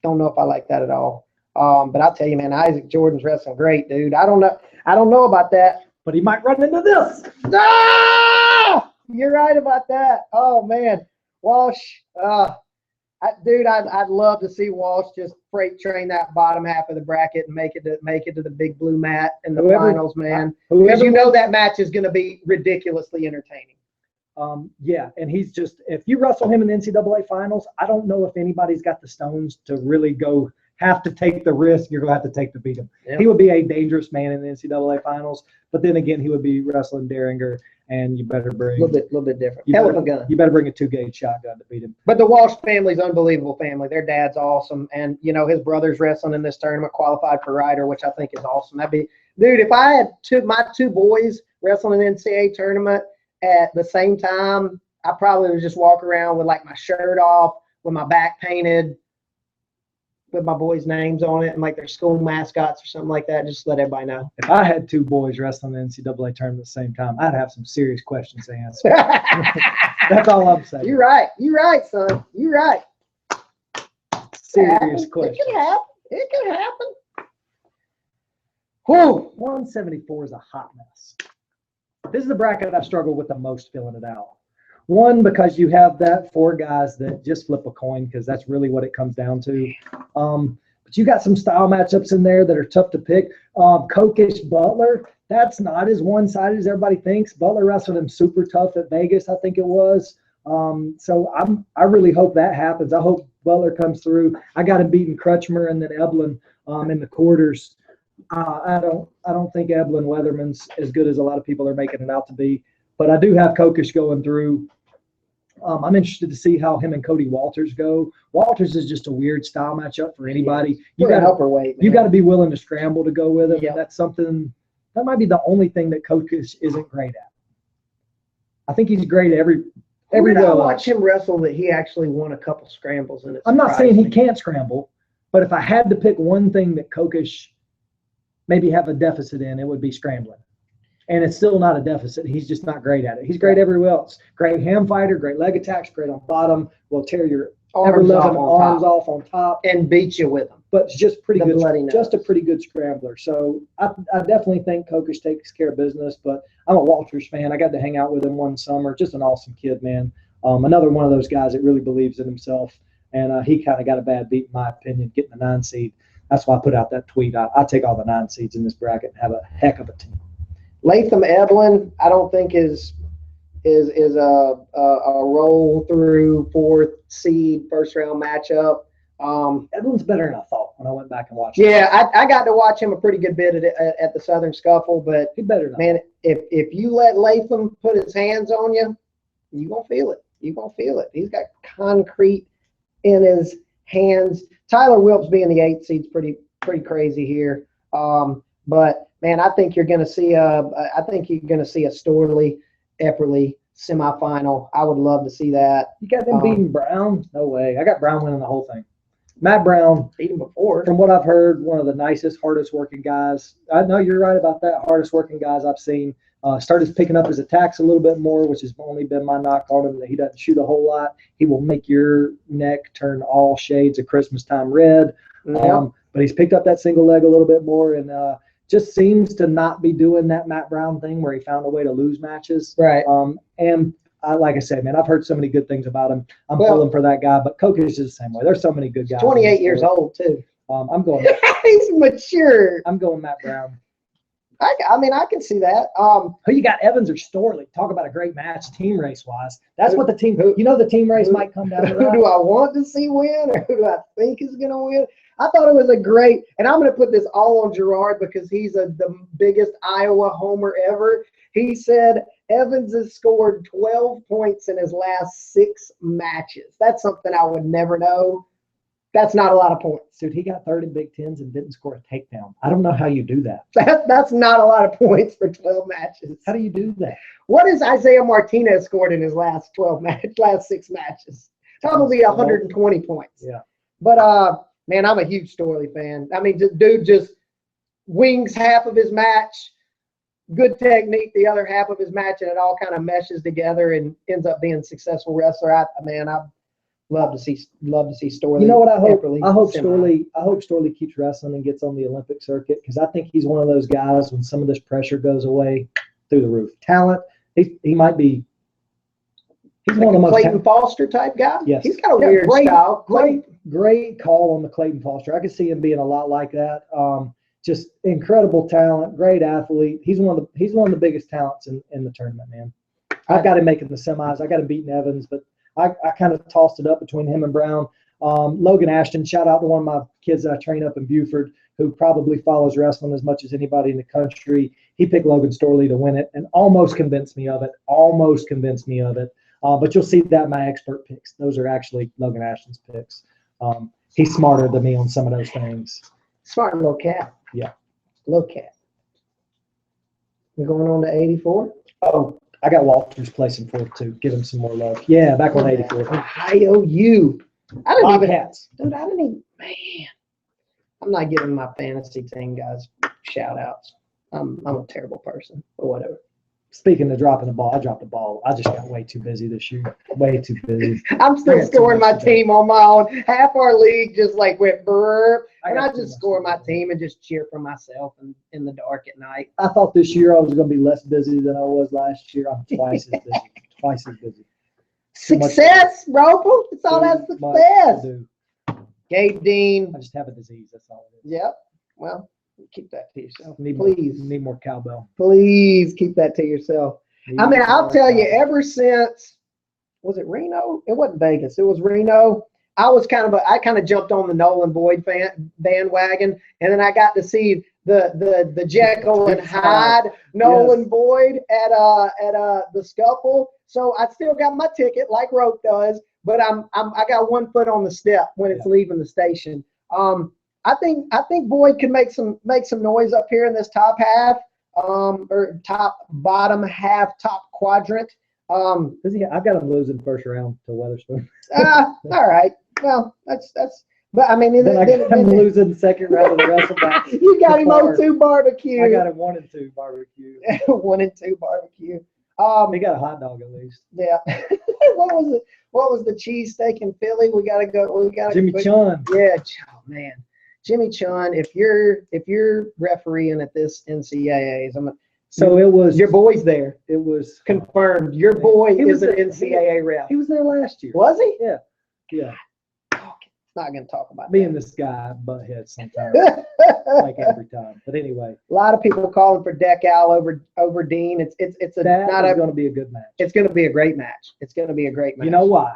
Don't know if I like that at all. But I'll tell you, man, Isaac Jordan's wrestling great, dude. I don't know about that. But he might run into this. No! You're right about that. Oh, man. Walsh, I'd love to see Walsh just freight train that bottom half of the bracket and make it to the big blue mat in the finals, man. Because that match is going to be ridiculously entertaining. Yeah, and he's just, if you wrestle him in the NCAA finals, I don't know if anybody's got the stones to really have to take the risk you're going to have to take to beat him. Yep. He would be a dangerous man in the NCAA finals, but then again, he would be wrestling Derringer, and you better bring a little bit different. Hell of a gun. You better bring a 2-gauge shotgun to beat him. But the Walsh family's unbelievable family. Their dad's awesome, and his brother's wrestling in this tournament, qualified for Ryder, which I think is awesome. Dude, if I had my two boys wrestling in an NCAA tournament at the same time, I probably would just walk around with like my shirt off, with my back painted, with my boys' names on it and like their school mascots or something like that, just to let everybody know. If I had two boys wrestling the NCAA tournament at the same time, I'd have some serious questions to answer. That's all I'm saying. You're right, son. You're right. Serious questions. It can happen. Whew. 174 is a hot mess. This is the bracket I've struggled with the most filling it out. One, because you have that 4 guys that just flip a coin, because that's really what it comes down to. But you got some style matchups in there that are tough to pick. Kokish Butler, that's not as one-sided as everybody thinks. Butler wrestled him super tough at Vegas, I think it was. So I really hope that happens. I hope Butler comes through. I got him beating Crutchmer and then Eblin in the quarters. I don't think Eblin Weatherman's as good as a lot of people are making it out to be, but I do have Kokish going through. I'm interested to see how him and Cody Walters go. Walters is just a weird style matchup for anybody. You got upperweight. You got to be willing to scramble to go with him. Yep. That's something that might be the only thing that Kokish isn't great at. I think he's great every. I watch him wrestle that he actually won a couple scrambles in it. I'm not saying he can't scramble, but if I had to pick one thing that Kokish maybe have a deficit in, it would be scrambling. And it's still not a deficit. He's just not great at it. He's great everywhere else. Great ham fighter, great leg attacks, great on bottom, will tear your arms off on top. And beat you with them. But it's just pretty good. Just a pretty good scrambler. So I definitely think Kokish takes care of business, but I'm a Walters fan. I got to hang out with him one summer. Just an awesome kid, man. Another one of those guys that really believes in himself. And he kind of got a bad beat, in my opinion, getting the 9 seed. That's why I put out that tweet. I take all the 9 seeds in this bracket and have a heck of a team. Latham Eblin, I don't think is a roll through 4th seed first round matchup. Edwin's better than I thought when I went back and watched. Yeah, I got to watch him a pretty good bit at the Southern Scuffle, but he's better than man, if you let Latham put his hands on you, you're gonna feel it. You're gonna feel it. He's got concrete in his hands. Tyler Wilkes being the 8th seed's pretty crazy here. But man, I think you're gonna see a Storley Epperly semifinal. I would love to see that. You got them beating Brown? No way. I got Brown winning the whole thing. Matt Brown, beat him before. From what I've heard, one of the nicest, hardest working guys. I know you're right about that. Hardest working guys I've seen. Started picking up his attacks a little bit more, which has only been my knock on him, that he doesn't shoot a whole lot. He will make your neck turn all shades of Christmas time red. But he's picked up that single leg a little bit more and just seems to not be doing that Matt Brown thing where he found a way to lose matches. Right. And like I said, man, I've heard so many good things about him. I'm pulling for that guy, but Kokish is the same way. There's so many good guys. 28 years old, too. I'm going. He's mature. I'm going Matt Brown. I mean, I can see that. Who you got, Evans or Storley? Talk about a great match, team race wise. That's what the team. The team race might come down to. Who do I want to see win, or who do I think is going to win? I thought it was a great, and I'm going to put this all on Gerard because he's the biggest Iowa homer ever. He said Evans has scored 12 points in his last 6 matches. That's something I would never know. That's not a lot of points. Dude, he got 30 Big Tens and didn't score a takedown. I don't know how you do that. That's not a lot of points for 12 matches. How do you do that? What has Isaiah Martinez scored in his last 6 matches? Probably 120 points. Yeah. But man, I'm a huge Storley fan. I mean, dude just wings half of his match, good technique the other half of his match, and it all kind of meshes together and ends up being a successful wrestler. I love to see Storley. You know what I hope? I hope Storley keeps wrestling and gets on the Olympic circuit, because I think he's one of those guys when some of this pressure goes away, through the roof. Talent, he might be. He's like one of the most Clayton Foster type guy. Yes, he's got a weird style. Great call on the Clayton Foster. I could see him being a lot like that. Just incredible talent, great athlete. He's one of the biggest talents in the tournament, man. I've got him making the semis. I got him beating Evans, but I kind of tossed it up between him and Brown. Logan Ashton, shout out to one of my kids that I train up in Buford, who probably follows wrestling as much as anybody in the country. He picked Logan Storley to win it and almost convinced me of it. But you'll see that in my expert picks. Those are actually Logan Ashton's picks. He's smarter than me on some of those things. Smart little cat. Yeah. Little cat. We're going on to 84? Oh, I got Walters placing 4th too. Give him some more love. Yeah, back on 84. Ohio U. I didn't even. Cats. Dude, I didn't even. Man. I'm not giving my fantasy team guys shout outs. I'm a terrible person, but whatever. Speaking of dropping the ball, I dropped the ball. I just got way too busy this year. Way too busy. I'm still scoring my team on my own. Half our league just like went burp. And I just score my team and just cheer for myself in the dark at night. I thought this year I was going to be less busy than I was last year. I'm twice as busy. Twice as busy. Success, bro. It's all that success. Gabe Dean. I just have a disease. That's all it is. Yep. Well, keep that to yourself. Please. Need more cowbell. Please keep that to yourself. I mean, I'll tell you, ever since Was it Reno? It wasn't Vegas. It was Reno. I kind of jumped on the Nolan Boyd bandwagon, and then I got to see the Jekyll and Hyde Nolan Boyd at the scuffle. So I still got my ticket like Rope does, but I got one foot on the step when it's leaving the station. I think Boyd can make some noise up here in this top half, or bottom half, top quadrant. I've got him losing first round to Weatherspoon. All right. Well, that's. But I mean, then I got him losing the second round of the WrestleMania. You got him 0-2 barbecue. I got him 1-2 barbecue. 1-2 barbecue. He got a hot dog at least. Yeah. What was it? What was the cheesesteak in Philly? We gotta go. Jimmy Chun. Yeah. Oh man, Jimmy Chun. If you're refereeing at this NCAA's, so it was your boy's there. It was confirmed. Your boy is an NCAA ref. He was there last year. Was he? Yeah. Yeah. Not going to talk about me that. And this guy butt heads sometimes, like every time. But anyway, a lot of people calling for Decal over Dean. It's going to be a good match. It's going to be a great match. It's going to be a great match. You know why?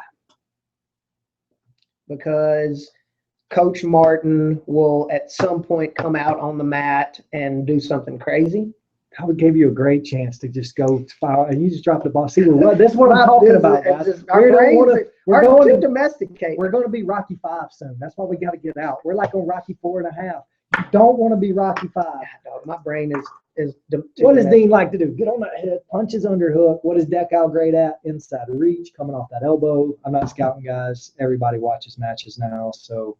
Because Coach Martin will at some point come out on the mat and do something crazy. I would give you a great chance to just go to fire, and you just drop the ball. See, this is what I'm talking about, guys. We're going to domesticate. We're going to be Rocky 5 soon. That's why we got to get out. We're like on Rocky 4.5. You don't want to be Rocky 5. My brain is. What does Dean like to do? Get on that head, punches underhook. What is Decal great at? Inside reach, coming off that elbow. I'm not scouting, guys. Everybody watches matches now, so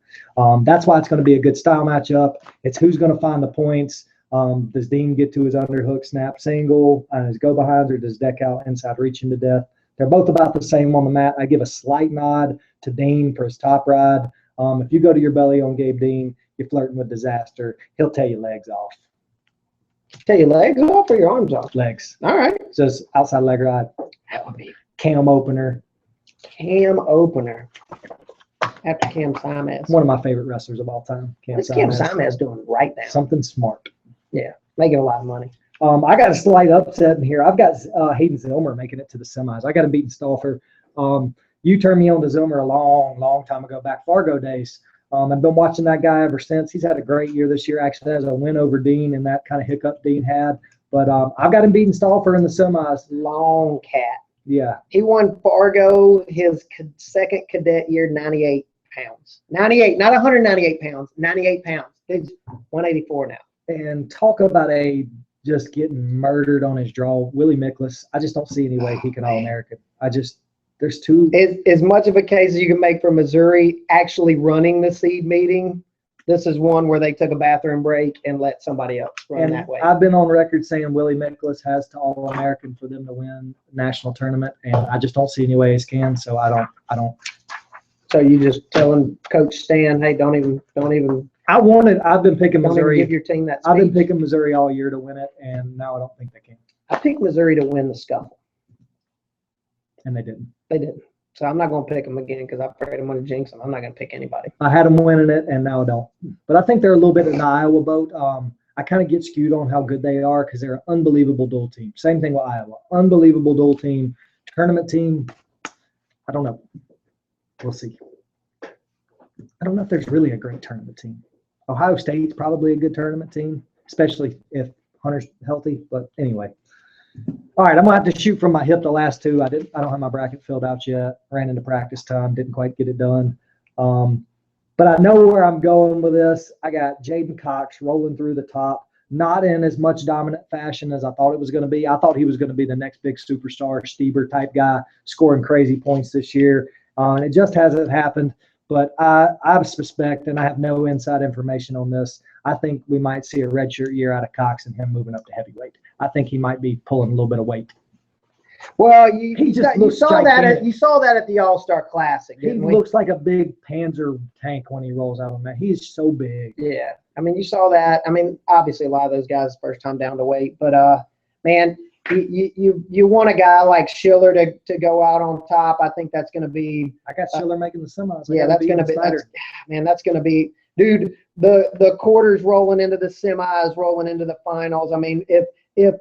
that's why it's going to be a good style matchup. It's who's going to find the points. Does Dean get to his underhook snap single and his go behinds, or does Decal inside reach him to death? They're both about the same on the mat. I give a slight nod to Dean for his top ride. If you go to your belly on Gabe Dean, you're flirting with disaster. He'll tell you legs off. Tell your legs off or your arms off? Legs. All right. Just outside leg ride. That would be cam opener. Cam opener. After Cam Simez. One of my favorite wrestlers of all time. What's Cam Simez doing right now? Something smart. Yeah, making a lot of money. I got a slight upset in here. I've got Hayden Zilmer making it to the semis. I got him beating Stauffer. You turned me on to Zilmer a long, long time ago, back Fargo days. I've been watching that guy ever since. He's had a great year this year. Actually has a win over Dean and that kind of hiccup Dean had. But I've got him beating Stauffer in the semis. Long cat. Yeah. He won Fargo his second cadet year, 98 pounds. 98, not 198 pounds, 98 pounds. He's 184 now. And talk about just getting murdered on his draw. Willie Miklas, I just don't see any way he can All-American. There's two. As much of a case as you can make for Missouri actually running the seed meeting, this is one where they took a bathroom break and let somebody else run that way. I've been on record saying Willie Miklas has to All-American for them to win national tournament, and I just don't see any ways can. So I don't. So you just telling Coach Stan, hey, don't even. I've been picking Missouri. Give your team that speech. I've been picking Missouri all year to win it, and now I don't think they can. I picked Missouri to win the scuffle. And they didn't. They didn't. So I'm not going to pick them again because I'm afraid I'm going to jinx them. I'm not going to pick anybody. I had them winning it, and now I don't. But I think they're a little bit in the Iowa boat. I kind of get skewed on how good they are because they're an unbelievable dual team. Same thing with Iowa. Unbelievable dual team. Tournament team, I don't know. We'll see. I don't know if there's really a great tournament team. Ohio State's probably a good tournament team, especially if Hunter's healthy. But anyway. All right, I'm going to have to shoot from my hip the last two. I don't have my bracket filled out yet. Ran into practice time. Didn't quite get it done. But I know where I'm going with this. I got Jaden Cox rolling through the top, not in as much dominant fashion as I thought it was going to be. I thought he was going to be the next big superstar, Stieber type guy, scoring crazy points this year. And it just hasn't happened. But I suspect, and I have no inside information on this, I think we might see a redshirt year out of Cox and him moving up to heavyweight. I think he might be pulling a little bit of weight. Well, you saw that at the All-Star Classic. He looks like a big Panzer tank when he rolls out on that. He's so big. Yeah. I mean, you saw that. I mean, obviously a lot of those guys first time down to weight. But, man, you want a guy like Schiller to go out on top. I think that's going to be – I got Schiller making the semis. Yeah, that's going to be – man, that's going to be – dude, the quarters rolling into the semis, rolling into the finals. I mean, if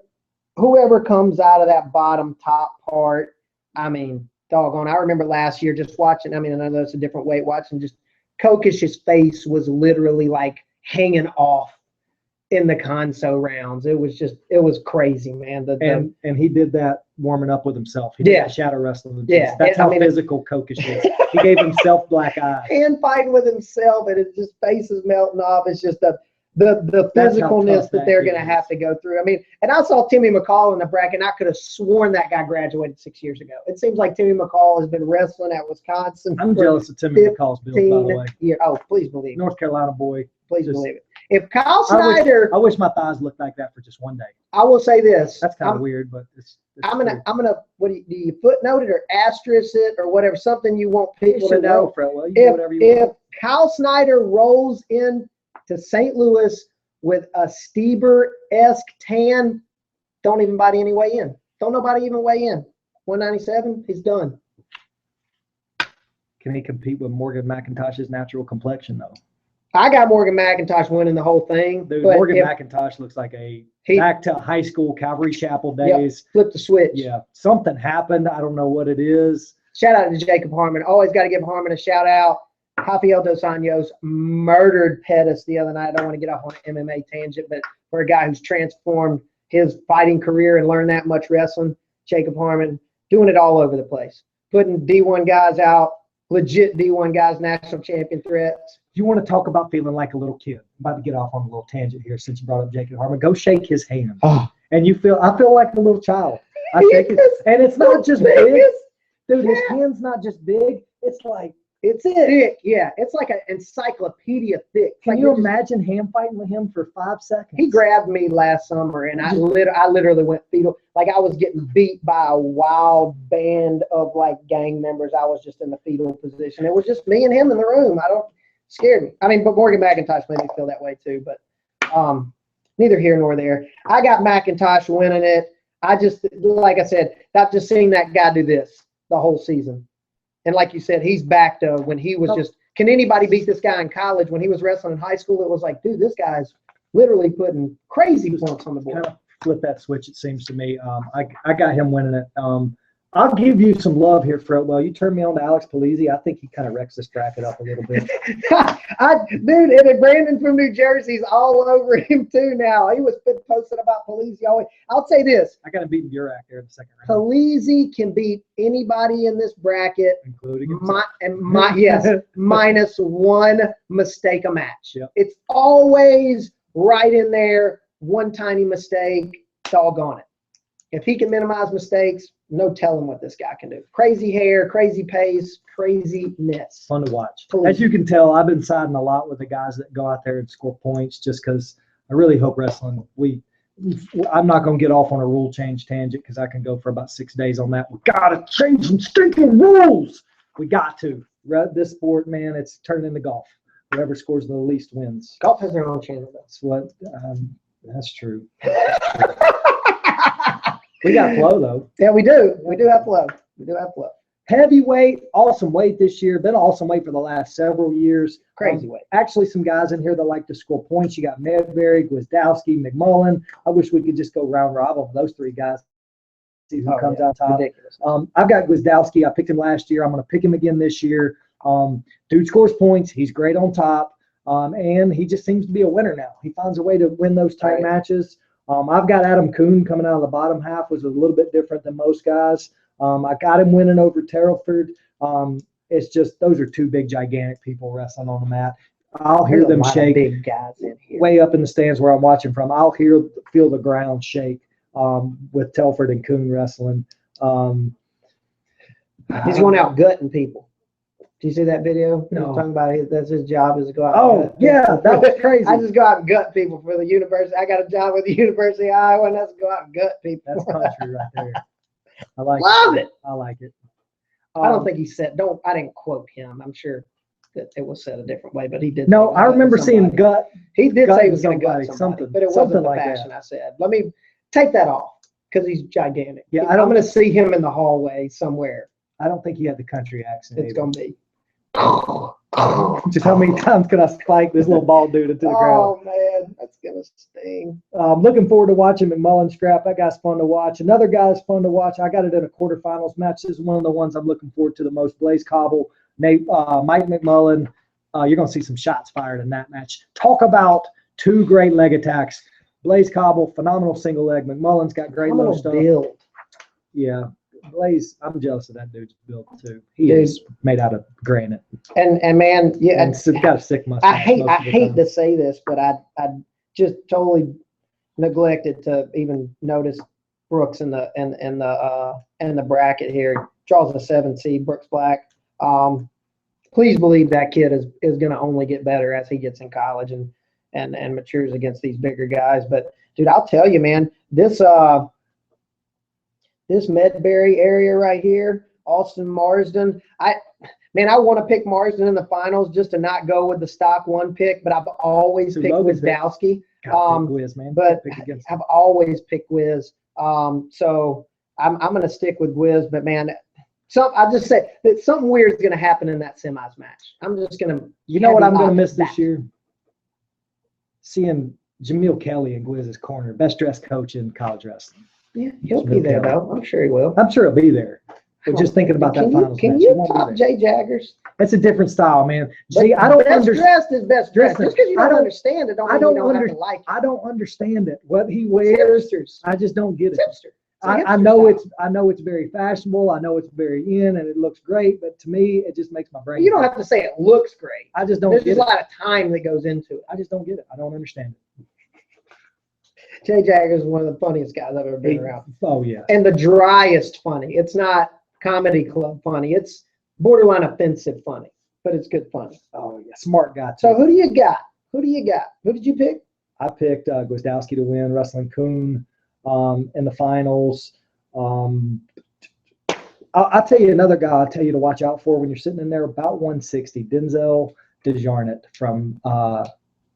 whoever comes out of that bottom top part, I mean, doggone. I remember last year just watching. I mean, I know it's a different weight. Watching just Kokish's face was literally like hanging off in the console rounds. It was crazy, man. And he did that warming up with himself. He did shadow wrestling with himself. That's how physical Kokish is. He gave himself black eye. Hand fighting with himself, and it's just face is melting off. It's just the physicalness that they're going to have to go through. I mean, and I saw Timmy McCall in the bracket, and I could have sworn that guy graduated 6 years ago. It seems like Timmy McCall has been wrestling at Wisconsin. I'm jealous of Timmy McCall's build, by the way. Oh, please believe it. North Carolina boy. Please believe it. If Kyle Snyder, I wish my thighs looked like that for just one day. I will say this. That's kind of weird, but I'm gonna. What do you footnote it or asterisk it or whatever? Something you want people to know. Well, you do whatever you want. If Kyle Snyder rolls in to St. Louis with a Stieber-esque tan, don't even body any way in. Don't nobody even weigh in. 197, he's done. Can he compete with Morgan McIntosh's natural complexion though? I got Morgan McIntosh winning the whole thing. Dude, Morgan McIntosh looks like back to high school Calvary Chapel days. Flip the switch. Yeah, something happened. I don't know what it is. Shout out to Jacob Harmon. Always got to give Harmon a shout out. Rafael Dos Anjos murdered Pettis the other night. I don't want to get off on an MMA tangent, but for a guy who's transformed his fighting career and learned that much wrestling, Jacob Harmon doing it all over the place, putting D1 guys out, legit D1 guys, national champion threats. You want to talk about feeling like a little kid? I'm about to get off on a little tangent here since you brought up Jacob Harmon. Go shake his hand. Oh. And I feel like a little child. I shake it. And it's not just big. Dude, his hand's not just big. It's like, it's thick. Yeah. It's like an encyclopedia thick. Can you imagine hand fighting with him for 5 seconds? He grabbed me last summer and I literally went fetal. Like I was getting beat by a wild band of like gang members. I was just in the fetal position. It was just me and him in the room. Scared me. I mean, but Morgan McIntosh made me feel that way too. But neither here nor there. I got McIntosh winning it. I just, like I said, not just seeing that guy do this the whole season. And like you said, he's back to when he was just, can anybody beat this guy in college? When he was wrestling in high school, it was like, dude, this guy's literally putting crazy points on the board. Kind of flip that switch, it seems to me. I got him winning it. I'll give you some love here, Fretwell. You turn me on to Alex Polizzi. I think he kind of wrecks this bracket up a little bit. Dude, and Brandon from New Jersey's all over him too now. He was posting about Polizzi always. I'll say this. I got him beating Burak there in the second round. Polizzi can beat anybody in this bracket, including minus one mistake a match. Yep. It's always right in there. One tiny mistake, doggone it. If he can minimize mistakes, no telling what this guy can do. Crazy hair, crazy pace, craziness. Fun to watch. As you can tell, I've been siding a lot with the guys that go out there and score points just because I really hope wrestling. I'm not going to get off on a rule change tangent because I can go for about 6 days on that. We got to change some stinking rules. We got to. This sport, man, it's turned into golf. Whoever scores the least wins. Golf has their own channel. That's true. We got flow, though. Yeah, we do. We do have flow. Heavyweight, awesome weight this year. Been awesome weight for the last several years. Crazy weight. Actually, some guys in here that like to score points. You got Medberry, Gwizdowski, McMullen. I wish we could just go round robin with those three guys. See who comes out top. Ridiculous. I've got Gwizdowski. I picked him last year. I'm going to pick him again this year. Dude scores points. He's great on top. And he just seems to be a winner now. He finds a way to win those tight matches. I've got Adam Kuhn coming out of the bottom half, was a little bit different than most guys. I got him winning over Terrellford. It's just those are two big, gigantic people wrestling on the mat. I'll hear them shake. Big guys in here. Way up in the stands where I'm watching from. I'll feel the ground shake with Telford and Kuhn wrestling. He's going out gutting people. Do you see that video? No. Talking about that's his job is to go out. Oh, yeah, that was crazy. I just go out and gut people for the university. I got a job with the University of Iowa, and that's go out and gut people. That's country right there. I like it. I like it. I don't think he said. I didn't quote him. I'm sure that it was said a different way, but he did. No, I remember seeing gut. He did say he was going to gut somebody, but it wasn't the fashion I said. Let me take that off because he's gigantic. Yeah, I'm going to see him in the hallway somewhere. I don't think he had the country accent. It's going to be. Just how many times can I spike this little ball dude into the ground? Oh, man, that's going to sting. Looking forward to watching McMullen scrap. That guy's fun to watch. Another guy that's fun to watch, I got it in a quarterfinals match. This is one of the ones I'm looking forward to the most. Blaze Cobble, Mike McMullen. You're going to see some shots fired in that match. Talk about two great leg attacks. Blaze Cobble, phenomenal single leg. McMullen's got great low stuff. Build. Yeah. Blaze, I'm jealous of that dude's build too. He is made out of granite. And man, yeah, and it's got a sick mustache. I hate to say this, but I just totally neglected to even notice Brooks in the bracket here. Draws a 7 seed. Brooks Black. Please believe that kid is going to only get better as he gets in college and matures against these bigger guys. But dude, I'll tell you, man, this Medbury area right here, Austin Marsden. I want to pick Marsden in the finals just to not go with the stock 1 pick, but I've always picked Wisdowski. But I've always picked Wiz. So I'm going to stick with Wiz. But man, I just say that something weird is going to happen in that semis match. I'm just going to. You know what I'm going to miss this year? Seeing Jameel Kelly in Gwiz's corner, best dressed coach in college wrestling. Yeah, he'll be there though. I'm sure he will. I'm sure he'll be there. But just thinking about that finals match. Can you top Jay Jaggers? That's a different style, man. See, I don't understand. Best dressed is best dressed. Just because you don't understand it, I don't have to like it. I don't understand it. What he wears, I just don't get it. I know it's very fashionable. I know it's very in, and it looks great. But to me, it just makes my brain. You don't have to say it looks great. I just don't get it. There's a lot of time that goes into it. I just don't get it. I don't understand it. Jay Jaggers is one of the funniest guys I've ever been around. Oh, yeah. And the driest funny. It's not comedy club funny. It's borderline offensive funny, but it's good funny. Oh, yeah. Smart guy, too. So who do you got? Who did you pick? I picked Gwizdowski to win, Wrestling Coon in the finals. I'll tell you another guy I'll tell you to watch out for when you're sitting in there, about 160, Denzel DeJarnett from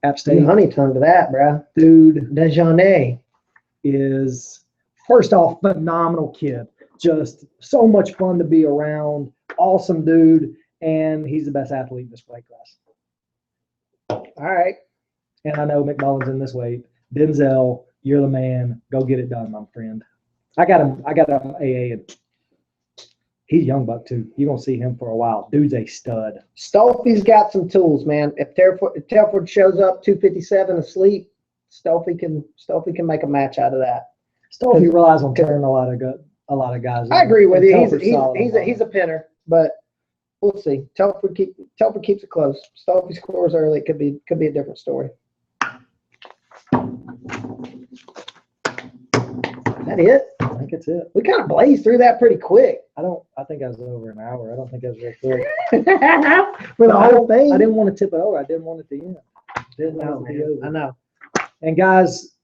App State. Honey tongue to that, bro. Dude, DeJarnett is, first off, phenomenal kid. Just so much fun to be around. Awesome dude. And he's the best athlete in this weight class. All right. And I know McMullen's in this weight. Denzel, you're the man. Go get it done, my friend. I got him AA, and he's young buck too. You're gonna see him for a while. Dude's a stud. Stolfy's got some tools, man. If Telford shows up 257 asleep, Stolfy can make a match out of that. Stolfy relies on turning a lot of guys. I agree with you. He's a pinner, but we'll see. Telford keeps it close. Stolfy scores early. It could be a different story. Is that it? I think it's it. We kind of blazed through that pretty quick. I think I was over an hour. I don't think I was real quick. For the whole thing. I didn't want to tip it over. I didn't want it to end. I know. And guys,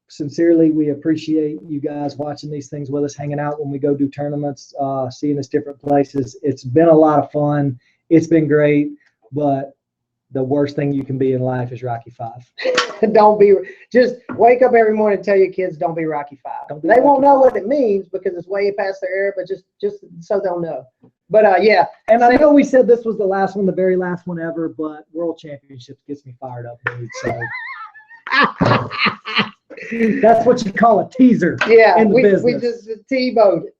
sincerely, we appreciate you guys watching these things with us, hanging out when we go do tournaments, seeing us different places. It's been a lot of fun. It's been great, but the worst thing you can be in life is Rocky 5. Just wake up every morning and tell your kids don't be Rocky 5. They won't know what it means because it's way past their era, but just so they'll know. But yeah. And I know we said this was the last one, the very last one ever, but World Championships gets me fired up, dude. So that's what you call a teaser. Yeah, in the business. we just T-bowed it.